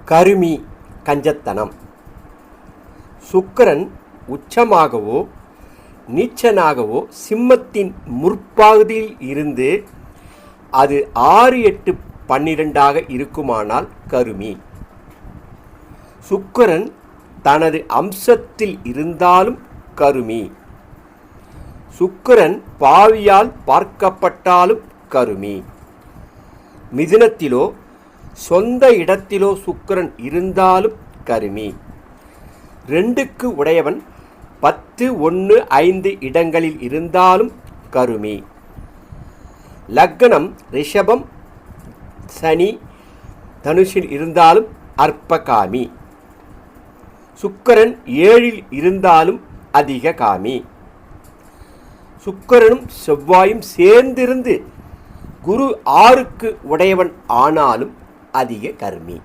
கருமி கஞ்சத்தனம். சுக்கிரன் உச்சமாகவோ நீச்சனாகவோ சிம்மத்தின் முற்பகுதியில் இருந்து அது 6, 8, 12 இருக்குமானால் கருமி. சுக்கிரன் தனது அம்சத்தில் இருந்தாலும் கருமி. சுக்கிரன் பாவியால் பார்க்கப்பட்டாலும் கருமி. மிதுனத்திலோ சொந்த இடத்திலோ சுக்கிரன் இருந்தாலும் கருமி. 2க்கு உடையவன் 10, 1, 5 இடங்களில் இருந்தாலும் கருமி. லக்னம் ரிஷபம், சனி தனுஷில் இருந்தாலும் அற்பகாமி. சுக்கிரன் 7ல் இருந்தாலும் அதிக காமி. சுக்கிரனும் செவ்வாயும் சேர்ந்திருந்து குரு 6க்கு உடையவன் ஆனாலும் அதிக கர்மி.